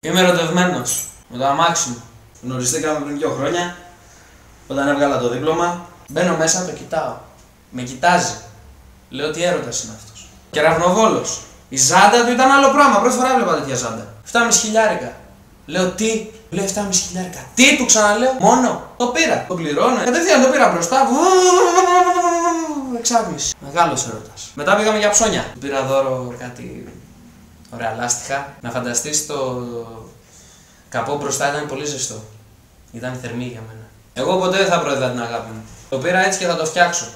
Είμαι ερωτευμένος με το αμάξι μου. Γνωριστήκαμε πριν 2 χρόνια, όταν έβγαλα το δίπλωμα. Μπαίνω μέσα, το κοιτάω. Με κοιτάζει. Λέω τι έρωτας είναι αυτός. Κεραυνοβόλος. Η ζάντα του ήταν άλλο πράγμα. Πρώτη φορά έβλεπα τέτοια ζάντα. 7,5 χιλιάρικα. Λέω τι. Λέω 7,5 χιλιάρικα. Τι, του ξαναλέω. Μόνο. Το πήρα. Το πληρώνω. Κατευθείαν το πήρα μπροστά. Εξάγμιση. Μεγάλος έρωτας. Μετά πήγαμε για ψώνια. Του πήρα δώρο κάτι ωραία λάστιχα. Να φανταστείς, το καπό μπροστά ήταν πολύ ζεστό. Ήταν θερμή για μένα. Εγώ ποτέ δεν θα προέδρα την αγάπη μου. Το πήρα έτσι και θα το φτιάξω.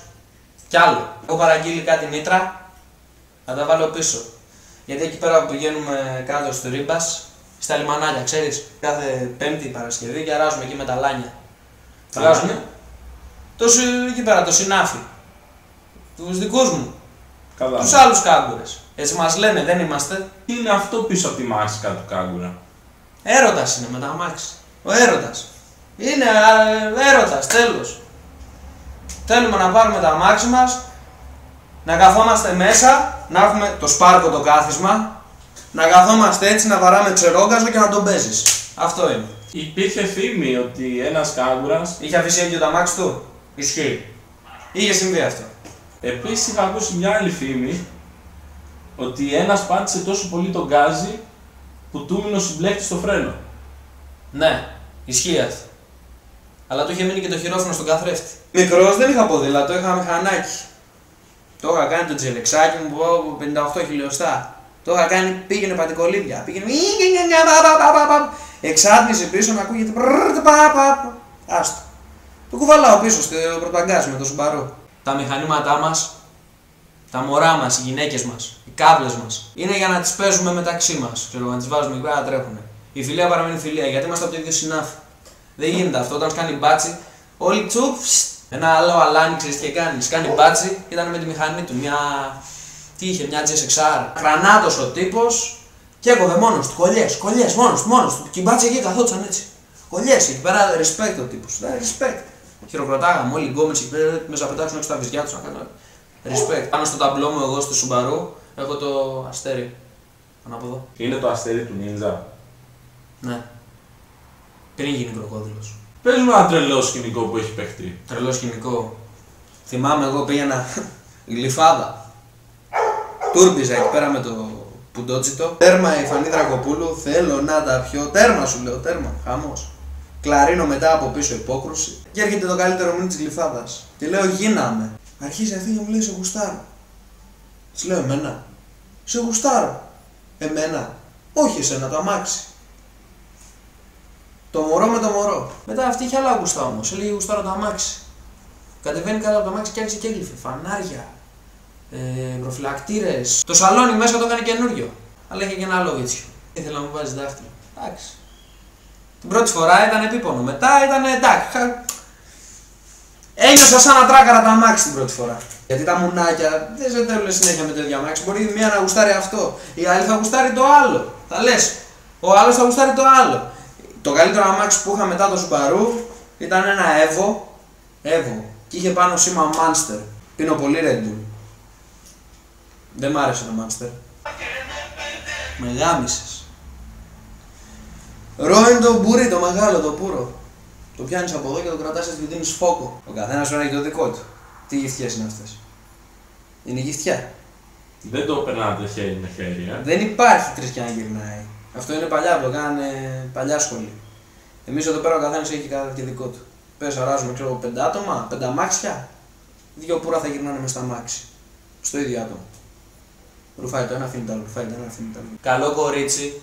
Κι άλλο. Έχω παραγγείλει κάτι νήτρα. Θα τα βάλω πίσω. Γιατί εκεί πέρα που πηγαίνουμε κάτω στο Ρίμπας, στα λιμανάκια, ξέρεις, κάθε Πέμπτη Παρασκευή και αράζουμε εκεί με τα λάνια. Βγάζουμε εκεί πέρα το συνάφι. Τους δικούς μου. Καλά. Τους άλλους κάγκουρες. Έτσι μας λένε, δεν είμαστε. Τι είναι αυτό πίσω από τη μάσκα του κάγκουρα? Έρωτας είναι με τα αμάξι. Ο έρωτας. Είναι έρωτας, τέλος. Θέλουμε να πάρουμε τα αμάξι μας, να καθόμαστε μέσα, να έχουμε το σπάρκο το κάθισμα, να καθόμαστε έτσι, να βαράμε τσερόγκαζο και να τον παίζεις. Αυτό είναι. Υπήρχε φήμη ότι ένας κάγκουρας Είχε αφήσει έγκυο το αμάξι του. Ισχύει. Είχε συμβεί αυτό. Επίσης είχα ακούσει μια άλλη φήμη ότι ένας πάτησε τόσο πολύ τον γκάζι που του έμεινε ο συμπλέκτης στο φρένο. Ναι, ισχύει αυτό. Αλλά του είχε μείνει και το χειρόφρενο στον καθρέφτη. Μικρός δεν είχα ποδήλατο, είχα μηχανάκι. Το είχα κάνει το τζελεξάκι μου από 58 χιλιοστά. Το είχα κάνει, πήγαινε πατικολίδια. Πήγαινε. Εξάτμιζε πίσω να ακούγεται. Άστο. Το κουβαλάω πίσω στο πρωταγκάζ με το Σουμπαρού. Τα μηχανήματά μας, τα μωρά μας, οι γυναίκες μας, οι κάβλες μας, είναι για να τις παίζουμε μεταξύ μας. Ξέρω, να τις βάζουμε εκεί πέρα να τρέχουνε. Η φιλία παραμένει φιλία γιατί είμαστε από το ίδιο συνάφι. Δεν γίνεται αυτό. Όταν κάνει μπάτσι, όλοι τσουπ, ένα άλλο αλάνι, ξέρεις τι κάνεις. Κάνει μπάτσι, ήταν με τη μηχανή του. Τι είχε, μια GSXR. Κρανάτος ο τύπος και έκοβε μόνος του. Κολλιές, μόνος του. Και η μπάτσι εκεί καθόντουσαν έτσι. Κολλιές, εκεί πέρα respect ο τύπος. Respect. Χειροκροτάγαμε όλοι οι γκόμενες εκεί πέρα, με πετάξουν έξω τα βυζιά τους να κάνουν. Respect. Πάνω στο ταμπλό μου, εγώ στο Σουμπαρού, έχω το αστέρι. Πάνω από εδώ. Είναι το αστέρι του Νίντζα. Ναι. Πριν γίνει κροκόδιλος. Πες μου ένα τρελό σκηνικό που έχει παιχτεί. Τρελό σκηνικό. Θυμάμαι εγώ πήγαινα Γλυφάδα. Τούρμπιζα εκεί πέρα με το πουντότσιτο. Τέρμα η Φανή Δρακοπούλου, θέλω να τα πιω. Τέρμα σου λέω, τέρμα. Χαμός. Κλαρίνο μετά από πίσω υπόκρουση. Και έρχεται το καλύτερο μήνυμα της Γλυφάδας. Και λέω γίναμε. Αρχίζει αυτή και μου λέει σε γουστάρω. Της λέω εμένα. Σε γουστάρω. Εμένα. Όχι εσένα, το αμάξι. Το μωρό με το μωρό. Μετά αυτή είχε άλλα γουστά όμως. Έλεγε γουστάρω το αμάξι. Κατεβαίνει κάτω από το αμάξι και άρχισε και έγλυφε. Φανάρια. Προφυλακτήρες. Το σαλόνι μέσα το έκανε καινούριο. Αλλά είχε και ένα άλλο βίτσιο. Ήθελα να μου βάζει δάχτυλο. Εντάξει. Την πρώτη φορά ήταν επίπονο. Μετά ήταν εντάξει. Ένιωσα σαν να τράκαρα τα αμάξι την πρώτη φορά. Γιατί τα μουνάκια δεν θέλουν συνέχεια με το ίδιο αμάξι. Μπορεί η μία να γουστάρει αυτό. Η άλλη θα γουστάρει το άλλο. Θα λες. Ο άλλος θα γουστάρει το άλλο. Το καλύτερο αμάξι που είχα μετά το Σουμπαρού ήταν ένα Evo. Και είχε πάνω σήμα Monster. Πίνω πολύ Red Bull. Δεν μ' άρεσε το Monster. Με γάμισες. Ρο είναι το μπουρί, το μεγάλο, το πουρο. Το πιάνεις από εδώ και το κρατάς και του δίνεις φόκο. Ο καθένας σου έχει το δικό του. Τι γυφτιές είναι αυτές? Είναι γυφτιά. Δεν το περνάτε χέρι με χέρι, Δεν υπάρχει τρισιά να γυρνάει. Αυτό είναι παλιά, το κάνανε παλιά σχολή. Εμείς εδώ πέρα ο καθένας έχει και δικό του. Πες αράζουμε, ξέρω, 5 άτομα, 5 αμάξια. 2 πουρα θα γυρνάνε μες στα αμάξι. Στο ίδιο άτομο. Ρουφάει το ένα, αφήνει το άλλο. Ρουφάει το ένα, αφήνει το άλλο. Καλό κορίτσι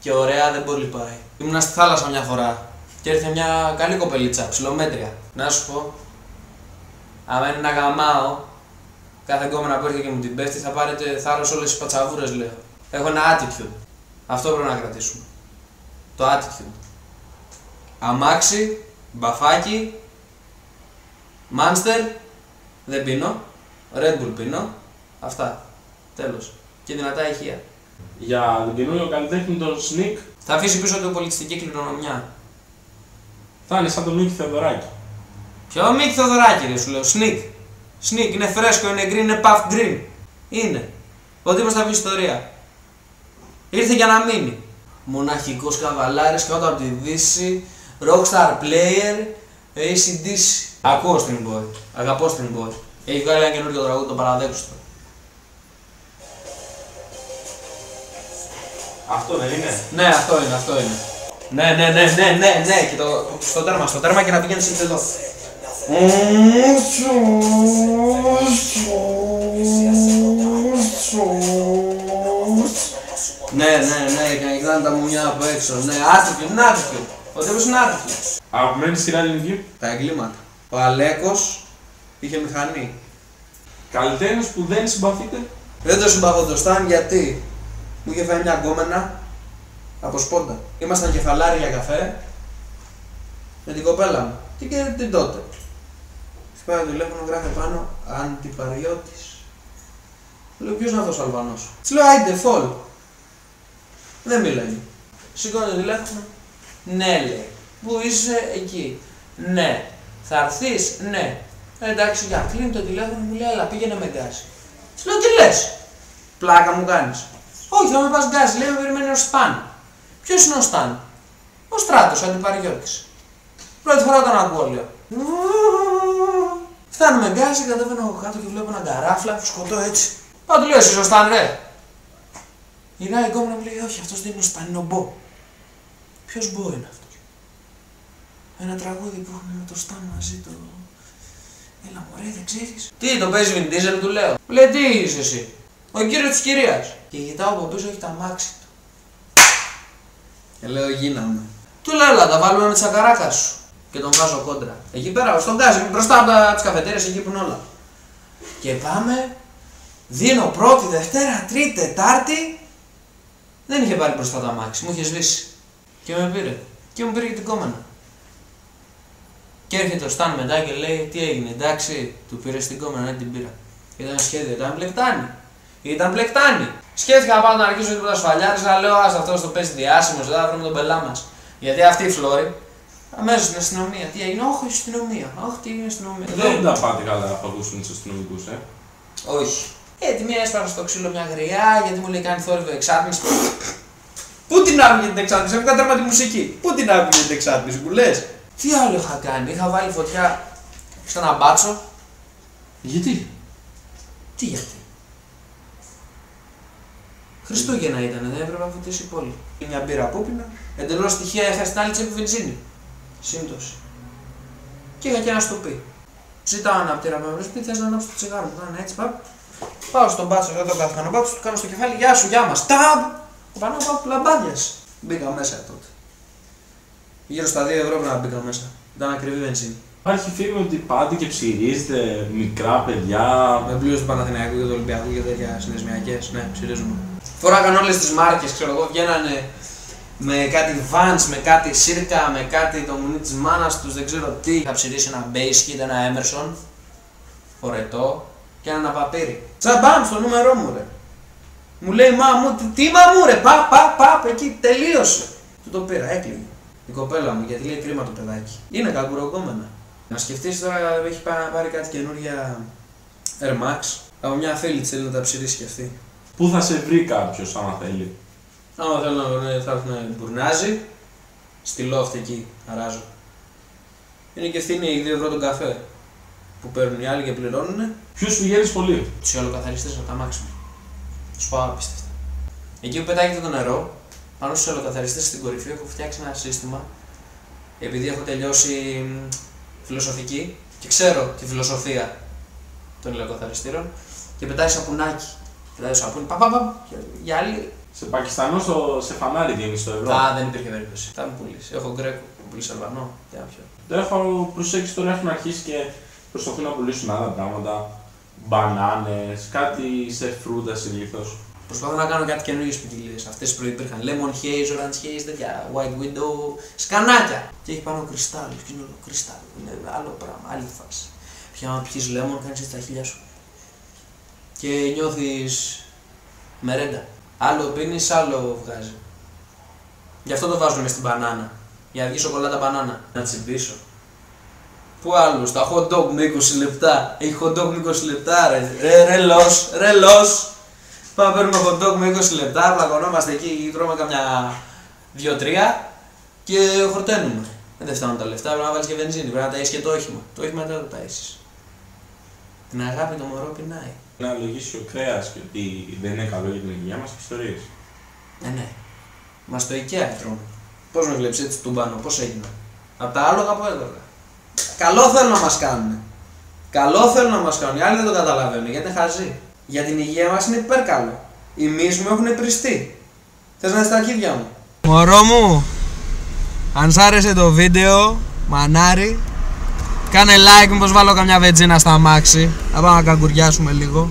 και ωραία δεν πολύ πάει. Ήμουνα στη θάλασσα μια φορά και ήρθε μια καλή κοπελίτσα, ψιλομέτρια. Να σου πω, άμα είναι να γαμάω, κάθε γκόμενα που έρχεται και μου την πέφτει θα πάρετε θάρρος όλες τις πατσαβούρες, λέω. Έχω ένα attitude. Αυτό πρέπει να κρατήσουμε. Το attitude. Αμάξι, μπαφάκι, Monster, δεν πίνω, Red Bull πίνω, αυτά. Τέλος. Και δυνατά ηχεία. Για τον καινούριο καλλιτέχνη τον Sneak Θα αφήσει πίσω του πολιτιστική κληρονομιά. θα είναι σαν τον Μίκη Θεοδωράκη. Ποιο Μίκη Θεοδωράκη ρε σου λέω, Sneak. Sneak, είναι φρέσκο, είναι green, είναι puff green. Είναι. Ο τύπος θα πει ιστορία. Ήρθε για να μείνει. Μοναχικός καβαλάρης και όταν από τη Δύση. Rockstar player, AC/DC. Ακούω Stream Boy, αγαπώ Stream Boy. Έχει βγάλει ένα καινούργιο τραγούδι, το παραδέξου. Αυτό δεν είναι? Ναι, αυτό είναι, αυτό είναι. Ναι, και στο τέρμα και να πηγαίνεις έτσι εδώ. Ναι, και να κοιτάνε τα μουνιά από έξω. Ναι, άτυπη. Ο τύπος είναι άτυπη. Αγαπημένη σειρά ελληνική? Τα εγκλήματα. Ο Αλέκος είχε μηχανή. Καλλιτέχνης που δεν συμπαθείτε? Δεν το συμπαθώ το Σταν γιατί μου είχε φάει μια γκόμενα από σπόντα. Ήμασταν κεφαλάρι για καφέ με την κοπέλα μου. Τι και την τότε. Σπάει το τηλέφωνο, γράφει πάνω Αντιπαριώτης. Λέω ποιος είναι αυτός ο Αλβανός? Της λέω άιντε φόλ. Δεν μιλάει. Σηκώνει το τηλέφωνο. Ναι, λέει. Πού είσαι? Εκεί. Ναι. Θα έρθεις? Ναι. Εντάξει, για κλείνει το τηλέφωνο, μου λέει, αλλά πήγαινε με γκάζι. Της λέω, τι λες? Πλάκα μου κάνεις? Όχι, θα με πας γκάζι, λέει, με περιμένει ο Σταν. Ποιος είναι ο Σταν? Ο Στράτος, Αντιπαριώτης. Πρώτη φορά τον ακούω, λέω. Φτάνουμε γκάζι, κατέβαινα από κάτω και βλέπω ένα γκαράφλα, σκοτώ έτσι. Πάω, του λέω, εσύ ο Σταν, ρε. Γυρνάει η κόμμα μου λέει, όχι, αυτός δεν είναι ο Σταν, είναι ο Μπο. Ποιος Μπο είναι αυτός? Ένα τραγούδι που έχουμε με το Σταν μαζί το... Έλα μωρέ, δεν ξέρεις? Τι, το παίζει Vin Diesel, του λέω. Μου λέει, τι είσαι εσύ? Ο κύριος της κυρίας. Και κοιτάω από πίσω, έχει τα μάξι του. Και λέω, γίναμε. Του λέω, έλα, τα βάλουμε με τη σακαράκα σου. Και τον βάζω κόντρα. Εκεί πέρα, στον γκάζι, μπροστά από τις καφετέρειες, εκεί που είναι όλα. Και πάμε, δίνω πρώτη, Δευτέρα, Τρίτη, Τετάρτη. Δεν είχε πάρει μπροστά τα μάξι, μου είχε σβήσει. Και με πήρε. Και μου πήρε και την κόμενα. Και έρχεται ο Σταν μετά και λέει, τι έγινε, εντάξει, του πήρε την κόμενα, δεν την πήρα. Ήταν σχέδιο, ήταν πλεκτάνη. Σκέφτηκα να πάω να αρχίσω τίποτα σφαλιάρης, να λέω, ας αυτός το παίζει διάσημος, δεν θα βρούμε τον πελά μας. Γιατί αυτή η Φλόρη, αμέσως στην αστυνομία, τι έγινε, όχι αστυνομία, όχι τι έγινε αστυνομία. Δεν τα πάτε καλά να ακούσουν τους αστυνομικούς, Όχι. Τη μία έσπασα στο ξύλο μια γριά, γιατί μου λέει κάνει θόρυβο εξάτμιση. Πού την άκουγε την εξάτμιση, έχω κάνει τέρμα τη μουσική. Πού την άκουγε την εξάτμιση, μου λες? Τι άλλο είχα κάνει, είχα βάλει φωτιά σε ένα μπάτσο. Γιατί? Τι γιατί? Χριστούγεννα ήταν, δεν έπρεπε να φωτίσει η πόλη. Μια μπύρα που πίνα, εντελώς τυχαία έχασε την άλλη τσέπη βενζίνη. Σύμπτωση. Και είχα και ένα στοπί. Ζητάω ένα από τη ραμμένη, πει θες να ανάψω το τσιγάρο μου, κάνω έτσι παπ. Πάω στον μπάτσο, εδώ τον κάθομαι μπάτσο, του κάνω στο κεφάλι, γεια σου, γεια μας. Ταμπ! Πάνω από λαμπάδιας. Μπήκα μέσα τότε. Γύρω στα 2 ευρώ πρέπει να μπήκα μέσα. Ήταν ακριβή βενζίνη. Υπάρχει φήμη ότι πάτε και ψηρίζετε μικρά παιδιά. Με πλοίο του Παναθηναϊκού και του Ολυμπιακού και τέτοια συνδεσμιακές. Ναι, ψηρίζουμε. Φοράγαν όλες τις μάρκες, ξέρω εγώ, βγαίνανε με κάτι Vans, με κάτι Σίρκα, με κάτι το μουνί της μάνας τους, δεν ξέρω τι. Είχα ψηρίσει ένα Base Kit, ένα Emerson, φορετό και ένα παπύρι. Τσαμπάμ στο νούμερό μου, ρε. Μου λέει, μα μου, τι μα μου, ρε, παπ, εκεί τελείωσε. Του το πήρα, έκλειγε. Η κοπέλα μου, γιατί λέει κρίμα το παιδάκι. Είναι κακουρογκόμενα. Να σκεφτείς τώρα, έχει πάρει κάτι καινούργια Air Max. Από μια φίλη της θέλει να τα ψηρίσει κι αυτή. Πού θα σε βρει κάποιος άμα θέλει? Άμα θέλω να θα έρθουν μπουρνάζι, στη loft εκεί, αράζω. Είναι και ευθύνη οι 2 ευρώ τον καφέ που παίρνουν οι άλλοι και πληρώνουνε. Ποιους πηγαίνεις πολύ? Τους ολοκαθαριστές από τα μάξι μου. Τους πάω απίστευτα. Εκεί που πετάγεται το νερό, πάνω στους ολοκαθαριστές στην κορυφή έχω φτιάξει ένα σύστημα. Επειδή έχω τελειώσει φιλοσοφική και ξέρω τη φιλοσοφία των ολοκαθαριστήρων και πετάει σαπουνάκι. Πετάει σαπούνι, για άλλη. Σε Πακιστανό σε φανάρι δίνεις το ευρώ. Α, δεν υπήρχε περίπτωση. Θα με πουλήσει. Έχω Γκρέκο, που πουλήσει Αλβανό. Τι να πιω. Το έχω προσέξει τώρα, έχουν αρχίσει και προσπαθούν να πουλήσουν άλλα πράγματα. Μπανάνες, κάτι σε φρούτα συνήθως. Προσπαθώ να κάνω κάτι καινούργιες ποικιλίες. Αυτές που προϋπήρχαν Lemon Haze, Orange Haze, τέτοια White Widow, σκανάκια. Και έχει πάνω κρυστάλλι, και είναι όλο κρυστάλλι. Είναι άλλο πράγμα, άλλη φάση. Πια άμα πιεις Lemon, κάνεις έτσι τα χείλια σου. Και νιώθεις μερέντα. Άλλο πίνεις, άλλο βγάζει. Γι' αυτό το βάζουμε στην μπανάνα. Για να βγει σοκολάτα μπανάνα. Να τσιμπήσω. Πού άλλους, τα hot dog με 20 λεπτά. Έχει hot dog με 20 λεπτά, ρε λος. Πάμε παίρνουμε hot dog με 20 λεπτά, πλακωνόμαστε εκεί, τρώμε καμιά 2-3 και χορταίνουμε. Δεν φτάνουν τα λεφτά, πρέπει να βάλεις και βενζίνη, πρέπει να ταΐσεις και το όχημα. Το όχημα δεν το ταΐσεις. Την αγάπη το μωρό πεινάει. Να λογίσει ο κρέας και ότι δεν είναι καλό για την υγεία μας και ιστορίες. Ναι. Μας το IKEA τρώμε. Πώς με βλέπεις έτσι τούμπανο, πώς έγινα. Απ' τα άλογα που έτρωγα. Καλό θέλουν να μας κάνουν. Καλό θέλουν να μας κάνουν. Οι άλλοι δεν το καταλαβαίνουν γιατί είναι χαζοί. Για την υγεία μας είναι υπερκαλό. Οι μυς μου έχουν πριστεί. Θες να δεις τα αρχίδια μου. Μωρό μου, αν σ' άρεσε το βίντεο, μανάρι, κάνε like μήπως βάλω καμιά βετζίνα στα αμάξι. Θα πάμε να καγκουριάσουμε λίγο.